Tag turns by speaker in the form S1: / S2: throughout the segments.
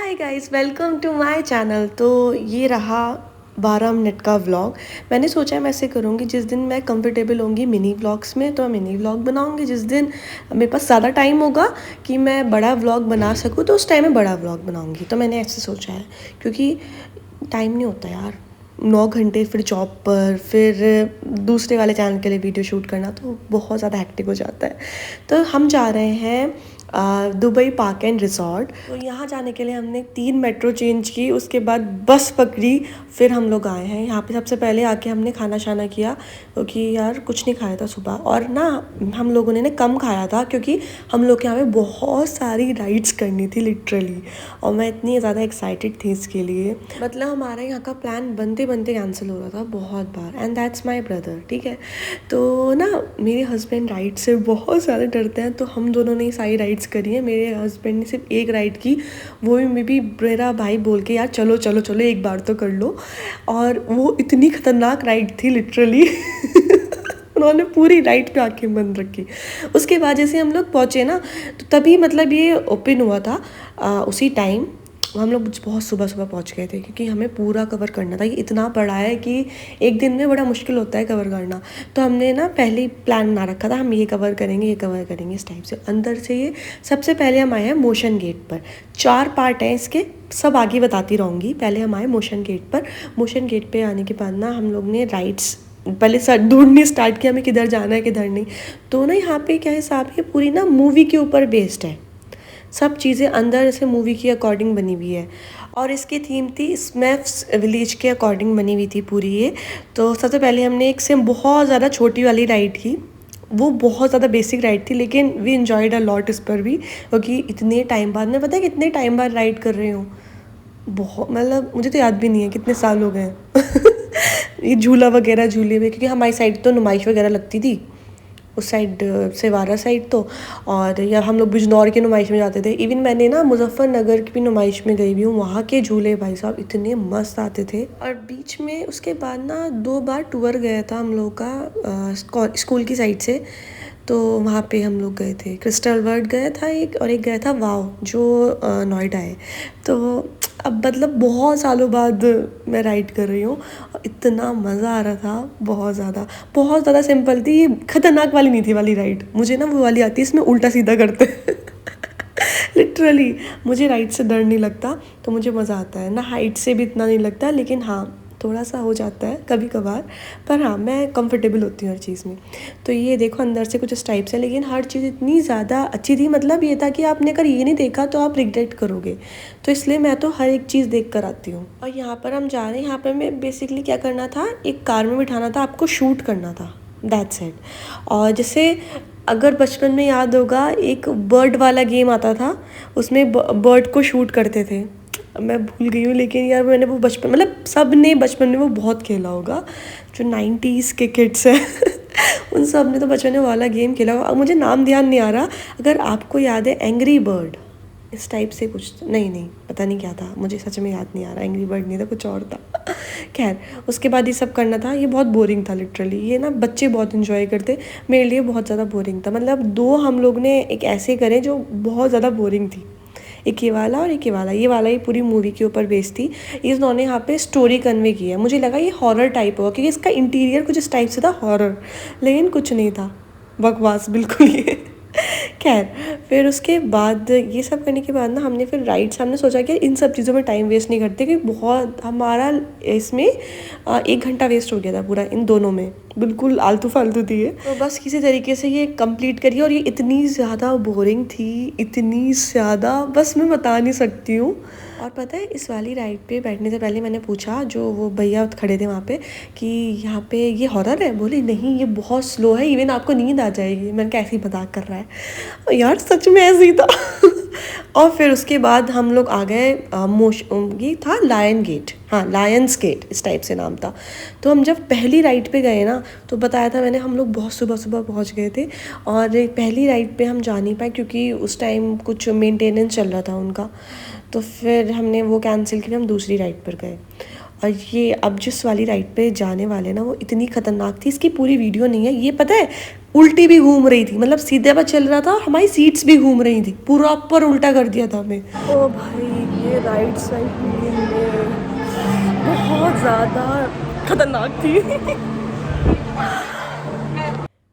S1: Hi guys, welcome to my channel. तो ये रहा 12 मिनट का व्लॉग। मैंने सोचा मैं ऐसे करूँगी, जिस दिन मैं कंफर्टेबल होंगी मिनी व्लॉग्स में तो मैं मिनी व्लॉग बनाऊँगी, जिस दिन मेरे पास ज़्यादा टाइम होगा कि मैं बड़ा व्लॉग बना सकूँ तो उस टाइम में बड़ा व्लॉग बनाऊँगी। तो मैंने ऐसे सोचा है क्योंकि टाइम नहीं होता यार, 9 घंटे फिर जॉब पर, फिर दूसरे वाले चैनल के लिए वीडियो शूट करना तो बहुत ज़्यादा हेक्टिक हो जाता है। तो हम जा रहे हैं दुबई पार्क एंड रिजॉर्ट। तो यहाँ जाने के लिए हमने 3 मेट्रो चेंज की, उसके बाद बस पकड़ी, फिर हम लोग आए हैं यहाँ पे। सबसे पहले आके हमने खाना शाना किया क्योंकि यार कुछ नहीं खाया था सुबह, और ना हम लोगों ने कम खाया था क्योंकि हम लोग के यहाँ पे बहुत सारी राइड्स करनी थी लिटरली, और मैं इतनी ज़्यादा एक्साइटेड थी इसके लिए। मतलब हमारा यहाँ का प्लान बनते बनते कैंसिल हो रहा था बहुत बार, एंड दैट्स माई ब्रदर, ठीक है। तो ना मेरे हस्बैंड राइड से बहुत ज़्यादा डरते हैं, तो हम दोनों ने सारी राइड्स करी है। मेरे हस्बैंड ने सिर्फ एक राइड की, वो भी मे बी मेरा भाई बोल के यार चलो चलो चलो एक बार तो कर लो, और वो इतनी खतरनाक राइड थी लिटरली उन्होंने पूरी राइड पे आंखें बंद रखी। उसके बाद जैसे हम लोग पहुँचे ना, तो तभी मतलब ये ओपन हुआ था उसी टाइम। हम लोग बहुत सुबह सुबह पहुंच गए थे क्योंकि हमें पूरा कवर करना था। ये इतना बड़ा है कि एक दिन में बड़ा मुश्किल होता है कवर करना, तो हमने ना पहले ही प्लान बना रखा था, हम ये कवर करेंगे ये कवर करेंगे इस टाइप से। अंदर से ये सबसे पहले हम आए हैं मोशन गेट पर। 4 पार्ट हैं इसके, सब आगे बताती रहूँगी। पहले हम आए मोशन गेट पर। मोशन गेट पर आने के बाद ना हम लोग ने राइड्स पहले सर ढूंढनी स्टार्ट किया, हमें किधर जाना है किधर नहीं। तो ना यहाँ पे क्या हिसाब है, पूरी ना मूवी के ऊपर बेस्ड है, सब चीज़ें अंदर जैसे मूवी के अकॉर्डिंग बनी हुई है, और इसकी थीम थी स्मैफ्स विलेज के अकॉर्डिंग बनी हुई थी पूरी ये। तो सबसे पहले हमने एक से बहुत ज़्यादा छोटी वाली राइड की, वो बहुत ज़्यादा बेसिक राइड थी, लेकिन वी इन्जॉयड अ लॉट इस पर भी, क्योंकि इतने टाइम बाद, मैं पता है कितने टाइम बाद राइड कर रही हूँ, बहुत मतलब मुझे तो याद भी नहीं है कितने साल हो गए ये झूला वगैरह झूले हुए, क्योंकि हमारी साइड तो नुमाइश वगैरह लगती थी, उस साइड सेवारा साइड तो, और या हम लोग बिजनौर की नुमाइश में जाते थे। इवन मैंने ना मुजफ्फरनगर की भी नुमाइश में गई हुई हूँ, वहाँ के झूले भाई साहब इतने मस्त आते थे। और बीच में उसके बाद ना 2 बार टूर गया था हम लोग का स्कूल की साइड से, तो वहाँ पे हम लोग गए थे। क्रिस्टल वर्ल्ड गया था एक, और एक गया था वाव जो नोएडा है। तो अब मतलब बहुत सालों बाद मैं राइड कर रही हूँ, इतना मज़ा आ रहा था, बहुत ज़्यादा सिंपल थी। ये खतरनाक वाली नहीं थी वाली राइड, मुझे ना वो वाली आती है इसमें उल्टा सीधा करते लिटरली मुझे राइड से डर नहीं लगता, तो मुझे मज़ा आता है ना। हाइट से भी इतना नहीं लगता, लेकिन हाँ थोड़ा सा हो जाता है कभी कभार, पर हाँ मैं कंफर्टेबल होती हूँ हर चीज़ में। तो ये देखो अंदर से कुछ इस टाइप से, लेकिन हर चीज़ इतनी ज़्यादा अच्छी थी, मतलब ये था कि आपने अगर ये नहीं देखा तो आप रिग्रेट करोगे, तो इसलिए मैं तो हर एक चीज़ देख कर आती हूँ। और यहाँ पर हम जा रहे हैं, यहाँ पर मैं बेसिकली क्या करना था, एक कार में बिठाना था, आपको शूट करना था, दैट्स इट। और जैसे अगर बचपन में याद होगा, एक बर्ड वाला गेम आता था, उसमें बर्ड को शूट करते थे, मैं भूल गई हूँ, लेकिन यार मैंने वो बचपन, मतलब सब ने बचपन में वो बहुत खेला होगा, जो 90s के किड्स हैं उन सब ने तो बचपन में वाला गेम खेला होगा। अब मुझे नाम ध्यान नहीं आ रहा, अगर आपको याद है एंग्री बर्ड, इस टाइप से कुछ, नहीं पता नहीं क्या था, मुझे सच में याद नहीं आ रहा। एंग्री बर्ड नहीं था, कुछ और था खैर उसके बाद ये सब करना था। ये बहुत बोरिंग था लिटरली, ये ना बच्चे बहुत इन्जॉय करते, मेरे लिए बहुत ज़्यादा बोरिंग था। मतलब 2 हम लोग ने एक ऐसे करे जो बहुत ज़्यादा बोरिंग थी, एक ये वाला और एक ये वाला ही पूरी मूवी के ऊपर बेस्ड थी। इन्होंने यहाँ पे स्टोरी कन्वे की है, मुझे लगा ये हॉरर टाइप होगा क्योंकि इसका इंटीरियर कुछ इस टाइप से था हॉरर, लेकिन कुछ नहीं था, बकवास बिल्कुल ये खैर फिर उसके बाद ये सब करने के बाद ना हमने फिर राइड्स, हमने सोचा कि इन सब चीज़ों में टाइम वेस्ट नहीं करते, क्योंकि बहुत हमारा इसमें 1 घंटा वेस्ट हो गया था पूरा इन दोनों में, बिल्कुल आलतू फालतू थी ये। तो बस किसी तरीके से ये कंप्लीट करिए, और ये इतनी ज़्यादा बोरिंग थी, इतनी ज़्यादा, बस मैं बता नहीं सकती हूँ। और पता है इस वाली राइड पे बैठने से पहले मैंने पूछा, जो वो भैया खड़े थे वहाँ पे, कि यहाँ पे ये हॉरर है? बोले नहीं ये बहुत स्लो है, इवन आपको नींद आ जाएगी। मैंने कहा ऐसे ही मजाक कर रहा है, और यार सच में ऐसे ही था और फिर उसके बाद हम लोग आ गए ये था लायन गेट, हाँ लायंस गेट इस टाइप से नाम था। तो हम जब पहली राइड पे गए ना, तो बताया था मैंने, हम लोग बहुत सुबह सुबह पहुंच गए थे, और पहली राइड पे हम जा नहीं पाए क्योंकि उस टाइम कुछ मेंटेनेंस चल रहा था उनका, तो फिर हमने वो कैंसिल किया, हम दूसरी राइड पर गए। और ये अब जिस वाली राइड पे जाने वाले ना, वो इतनी ख़तरनाक थी, इसकी पूरी वीडियो नहीं है, ये पता है उल्टी भी घूम रही थी, मतलब सीधे पर चल रहा था, हमारी सीट्स भी घूम रही थी, पूरा ऊपर उल्टा कर दिया था हमें। ओ भाई ये राइट साइड फीलिंग बहुत ज़्यादा खतरनाक थी।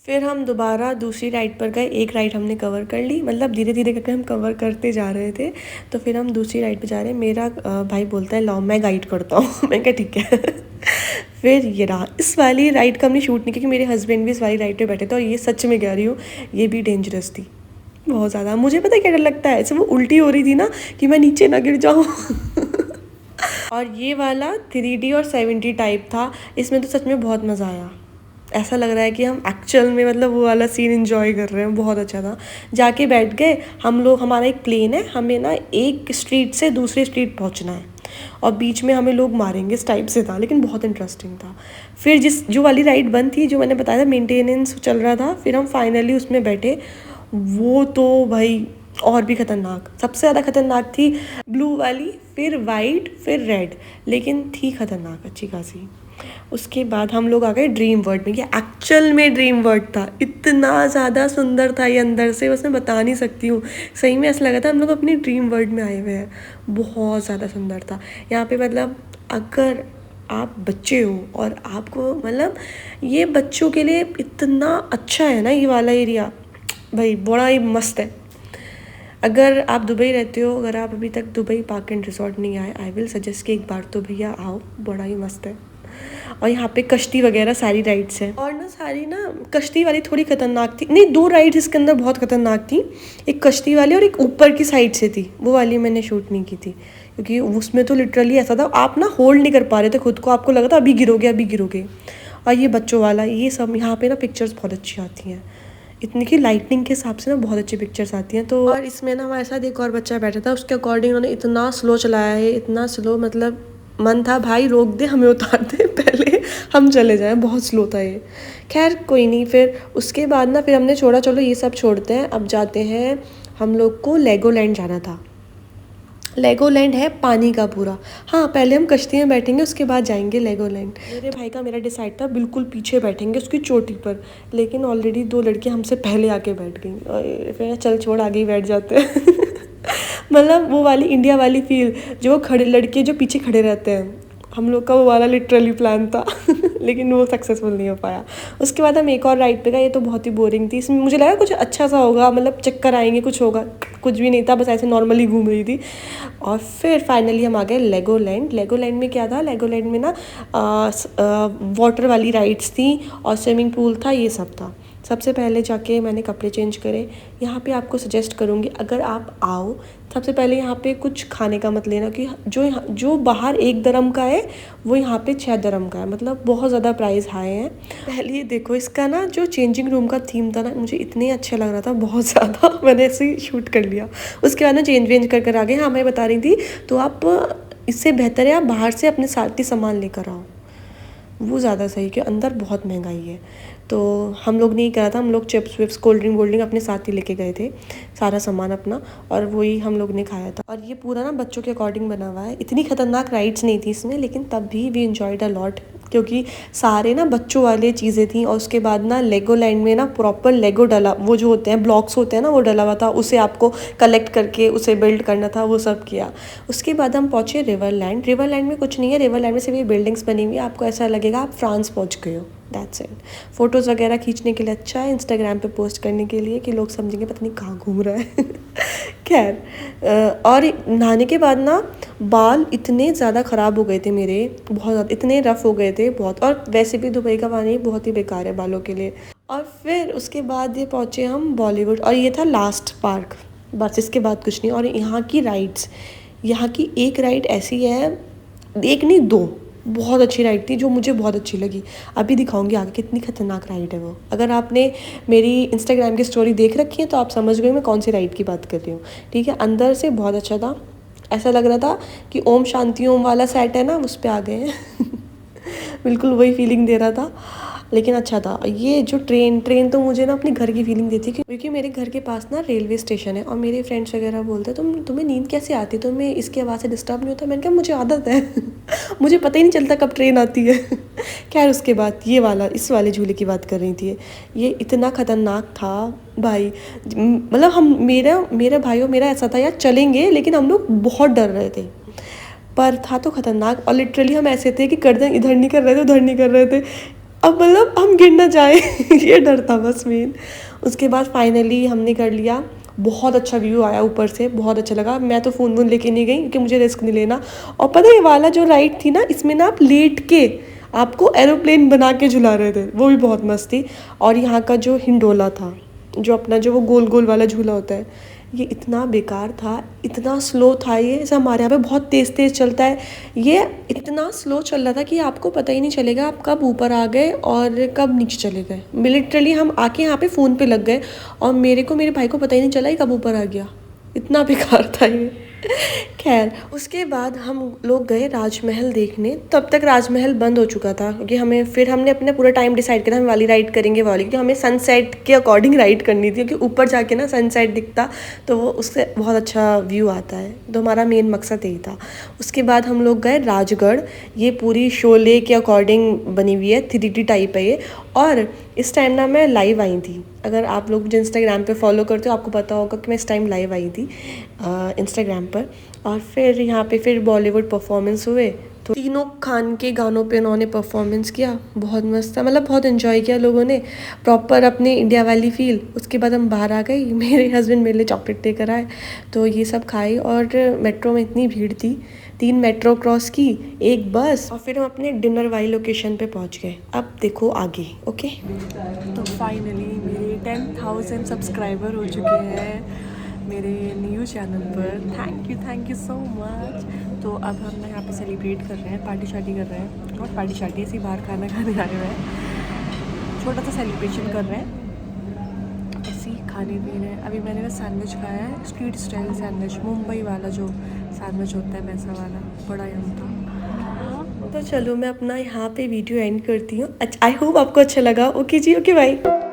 S1: फिर हम दोबारा दूसरी राइड पर गए, एक राइड हमने कवर कर ली, मतलब धीरे धीरे करके हम कवर करते जा रहे थे। तो फिर हम दूसरी राइड पे जा रहे हैं, मेरा भाई बोलता है लाओ मैं गाइड करता हूँ। मैं कहा ठीक है। फिर ये रहा, इस वाली राइड का हमने शूट नहीं किया क्योंकि मेरे हस्बैंड भी इस वाली राइड पे बैठे थे, और ये सच में कह रही हूँ ये भी डेंजरस थी बहुत ज़्यादा। मुझे पता है क्या डर लगता है, ऐसे वो उल्टी हो रही थी ना कि मैं नीचे ना गिर जाऊँ। और ये वाला 3D और 7D टाइप था, इसमें तो सच में बहुत मज़ा आया। ऐसा लग रहा है कि हम एक्चुअल में मतलब वो वाला सीन एंजॉय कर रहे हैं, बहुत अच्छा था। जाके बैठ गए हम लोग, हमारा एक प्लेन है, हमें ना एक स्ट्रीट से दूसरी स्ट्रीट पहुंचना है और बीच में हमें लोग मारेंगे इस टाइप से था, लेकिन बहुत इंटरेस्टिंग था। फिर जो वाली राइड बंद थी, जो मैंने बताया था मेंटेनेंस चल रहा था, फिर हम फाइनली उसमें बैठे। वो तो भाई और भी ख़तरनाक, सबसे ज़्यादा ख़तरनाक थी ब्लू वाली, फिर वाइट, फिर रेड, लेकिन थी ख़तरनाक अच्छी खासी। उसके बाद हम लोग आ गए ड्रीम वर्ल्ड में। ये एक्चुअल में ड्रीम वर्ल्ड था, इतना ज़्यादा सुंदर था ये अंदर से, बस मैं बता नहीं सकती हूँ। सही में ऐसा लगा था हम लोग अपनी ड्रीम वर्ल्ड में आए हुए हैं, बहुत ज़्यादा सुंदर था। यहाँ पे मतलब अगर आप बच्चे हो और आपको मतलब ये बच्चों के लिए इतना अच्छा है ना ये वाला एरिया, भाई बड़ा ही मस्त है। अगर आप दुबई रहते हो, अगर आप अभी तक दुबई पार्क एंड रिजॉर्ट नहीं आए, आई विल सजेस्ट कि एक बार तो भैया आओ, बड़ा ही मस्त है। और यहाँ पे कश्ती वगैरह सारी राइड्स हैं, और ना सारी ना कश्ती वाली थोड़ी खतरनाक थी, नहीं 2 राइड्स इसके अंदर बहुत खतरनाक थी, एक कश्ती वाली और एक ऊपर की साइड से थी, वो वाली मैंने शूट नहीं की थी क्योंकि उसमें तो लिटरली ऐसा था आप ना होल्ड नहीं कर पा रहे थे खुद को, आपको लगा था अभी गिरोगे अभी गिरोगे। और ये बच्चों वाला, ये सब यहाँ पे ना पिक्चर्स बहुत अच्छी आती हैं, इतनी की लाइटनिंग के हिसाब से ना बहुत अच्छी पिक्चर्स आती हैं। तो और इसमें ना हमारे साथ एक और बच्चा बैठा था, उसके अकॉर्डिंग उन्होंने इतना स्लो चलाया है, इतना स्लो, मतलब मन था भाई रोक दे हमें उतार दे पहले हम चले जाएं, बहुत स्लो था ये। खैर कोई नहीं, फिर उसके बाद ना फिर हमने छोड़ा, चलो ये सब छोड़ते हैं, अब जाते हैं, हम लोग को लेगोलैंड जाना था। लेगोलैंड है पानी का पूरा, हाँ पहले हम कश्ती में बैठेंगे उसके बाद जाएंगे लेगोलैंड। मेरे भाई का मेरा डिसाइड था बिल्कुल पीछे बैठेंगे उसकी चोटी पर, लेकिन ऑलरेडी 2 लड़कियां हमसे पहले आके बैठ गई, और फिर चल छोड़ आगे ही बैठ जाते हैं। मतलब वो वाली इंडिया वाली फील, जो खड़े लड़के जो पीछे खड़े रहते हैं, हम लोग का वो वाला लिटरली प्लान था। लेकिन वो सक्सेसफुल नहीं हो पाया। उसके बाद हम एक और राइड पे गए, ये तो बहुत ही बोरिंग थी, इसमें मुझे लगा कुछ अच्छा सा होगा, मतलब चक्कर आएंगे कुछ होगा, कुछ भी नहीं था, बस ऐसे नॉर्मली घूम रही थी। और फिर फाइनली हम आ गए लेगोलैंड। लेगोलैंड में क्या था, लेगोलैंड में ना वाटर वाली राइड्स थी और स्विमिंग पूल था, ये सब था। सबसे पहले जाके मैंने कपड़े चेंज करे। यहाँ पे आपको सजेस्ट करूँगी अगर आप आओ, सबसे पहले यहाँ पे कुछ खाने का मत लेना कि जो बाहर 1 दरम का है वो यहाँ पे 6 दरम का है, मतलब बहुत ज़्यादा प्राइस हाई है। पहले ये देखो इसका ना जो चेंजिंग रूम का थीम था ना, मुझे इतने अच्छा लग रहा था बहुत ज़्यादा, मैंने ऐसे ही शूट कर लिया। उसके बाद ना चेंज वेंज कर आ गए। हाँ मैं बता रही थी, तो आप इससे बेहतर है आप बाहर से अपने साथ ही सामान लेकर आओ, वो ज़्यादा सही, कि अंदर बहुत महंगाई है। तो हम लोग ने ही करा था, हम लोग चिप्स विप्स कोल्ड ड्रिंक अपने साथ ही लेके गए थे, सारा सामान अपना, और वही हम लोग ने खाया था। और ये पूरा ना बच्चों के अकॉर्डिंग बना हुआ है, इतनी खतरनाक राइड्स नहीं थी इसमें, लेकिन तब भी वी एंजॉयड अ लॉट, क्योंकि सारे ना बच्चों वाले चीज़ें थी। और उसके बाद ना लेगोलैंड में ना प्रॉपर लेगो डला, वो जो होते हैं ब्लॉक्स होते हैं ना, वो डला हुआ था, उसे आपको कलेक्ट करके उसे बिल्ड करना था, वो सब किया। उसके बाद हम पहुँचे रिवरलैंड। रिवरलैंड में कुछ नहीं है, रिवरलैंड में सिर्फ ये बिल्डिंग्स बनी हुई है, आपको ऐसा लगेगा आप फ्रांस पहुँच गए हो, दैट्स इट। फ़ोटोज़ वगैरह खींचने के लिए अच्छा है, इंस्टाग्राम पे पोस्ट करने के लिए कि लोग समझेंगे पता नहीं कहाँ घूम रहा है। खैर और नहाने के बाद ना बाल इतने ज़्यादा ख़राब हो गए थे मेरे, बहुत ज़्यादा, इतने रफ़ हो गए थे बहुत, और वैसे भी दुबई का पानी बहुत ही बेकार है बालों के लिए। और फिर उसके बाद ये पहुँचे हम बॉलीवुड, और ये था लास्ट पार्क, बस इसके बाद कुछ नहीं। और यहाँ की राइड्स, यहाँ की एक राइड ऐसी है, एक नहीं 2 बहुत अच्छी राइड थी जो मुझे बहुत अच्छी लगी, अभी दिखाऊंगी आगे कितनी खतरनाक राइड है वो। अगर आपने मेरी इंस्टाग्राम की स्टोरी देख रखी है तो आप समझ गए मैं कौन सी राइड की बात कर रही हूँ, ठीक है। अंदर से बहुत अच्छा था, ऐसा लग रहा था कि ओम शांति ओम वाला सेट है ना, उस पर आ गए हैं। बिल्कुल वही फीलिंग दे रहा था, लेकिन अच्छा था। ये जो ट्रेन तो मुझे ना अपने घर की फीलिंग देती है, क्योंकि मेरे घर के पास ना रेलवे स्टेशन है, और मेरे फ्रेंड्स वगैरह बोलते हैं तुम्हें नींद कैसे आती है, तुम्हें इसकी आवाज़ से डिस्टर्ब नहीं होता। मैंने कहा मुझे आदत है। मुझे पता ही नहीं चलता कब ट्रेन आती है। खैर उसके बाद ये वाला इस वाले झूले की बात कर रही थी, ये इतना ख़तरनाक था भाई। मतलब हम मेरा भाई और मेरा ऐसा था यार चलेंगे, लेकिन हम लोग बहुत डर रहे थे। पर था तो ख़तरनाक, और लिटरली हम ऐसे थे कि गर्दन इधर नहीं कर रहे थे उधर नहीं कर रहे थे, अब मतलब हम गिर ना जाए ये डर था बस मेन। उसके बाद फाइनली हमने कर लिया। बहुत अच्छा व्यू आया ऊपर से, बहुत अच्छा लगा। मैं तो फ़ोन वोन लेके नहीं गई क्योंकि मुझे रिस्क नहीं लेना। और पता है ये वाला जो राइड थी ना, इसमें ना आप लेट के आपको एरोप्लेन बना के झुला रहे थे, वो भी बहुत मस्त थी। और यहाँ का जो हिंडोला था, जो अपना जो वो गोल गोल वाला झूला होता है, ये इतना बेकार था, इतना स्लो था ये। जैसे हमारे यहाँ पे बहुत तेज़ तेज़ चलता है, ये इतना स्लो चल रहा था कि आपको पता ही नहीं चलेगा आप कब ऊपर आ गए और कब नीचे चले गए। लिटरली हम आके यहाँ पे फ़ोन पे लग गए और मेरे भाई को पता ही नहीं चला कि कब ऊपर आ गया, इतना बेकार था ये। खैर उसके बाद हम लोग गए राजमहल देखने। तब तक राजमहल बंद हो चुका था क्योंकि हमने अपना पूरा टाइम डिसाइड किया हम वाली राइड करेंगे वाली, क्योंकि हमें सनसेट के अकॉर्डिंग राइड करनी थी, क्योंकि ऊपर जाके ना सनसेट दिखता तो वो उससे बहुत अच्छा व्यू आता है, तो हमारा मेन मकसद यही था। उसके बाद हम लोग गए राजगढ़। ये पूरी शोले के अकॉर्डिंग बनी हुई है, 3D टाइप है ये। और इस टाइम ना मैं लाइव आई थी, अगर आप लोग जो इंस्टाग्राम पे फॉलो करते हो आपको पता होगा कि मैं इस टाइम लाइव आई थी इंस्टाग्राम पर। और फिर यहाँ पे फिर बॉलीवुड परफॉर्मेंस हुए, तो तीनों खान के गानों पे उन्होंने परफॉर्मेंस किया, बहुत मस्त था। मतलब बहुत इन्जॉय किया लोगों ने, प्रॉपर अपने इंडिया वाली फील। उसके बाद हम बाहर आ गई, मेरे हस्बैंड मेरे लिए चॉकलेट लेकर आए, तो ये सब खाई। और मेट्रो में इतनी भीड़ थी, 3 मेट्रो क्रॉस की, 1 बस, और फिर हम अपने डिनर वाली लोकेशन पे पहुंच गए। अब देखो आगे। ओके, तो फाइनली मेरे 10,000 सब्सक्राइबर हो चुके हैं मेरे न्यू चैनल पर। Thank you so much. तो अब हम यहाँ पे सेलिब्रेट कर रहे हैं, पार्टी शार्टी कर रहे हैं, और पार्टी शार्टी ऐसी बाहर खाना खाने आए हुए हैं, छोटा सा सेलिब्रेशन कर रहे हैं, ऐसे ही खाने पीने। अभी मैंने ना सैंडविच खाया है, स्ट्रीट स्टाइल सैंडविच, मुंबई वाला जो सैंडविच होता है वैसा वाला, बड़ा यम था। तो चलो मैं अपना यहाँ पे वीडियो एंड करती हूँ। अच्छा, आई होप आपको अच्छा लगा। ओके जी, ओके बाय।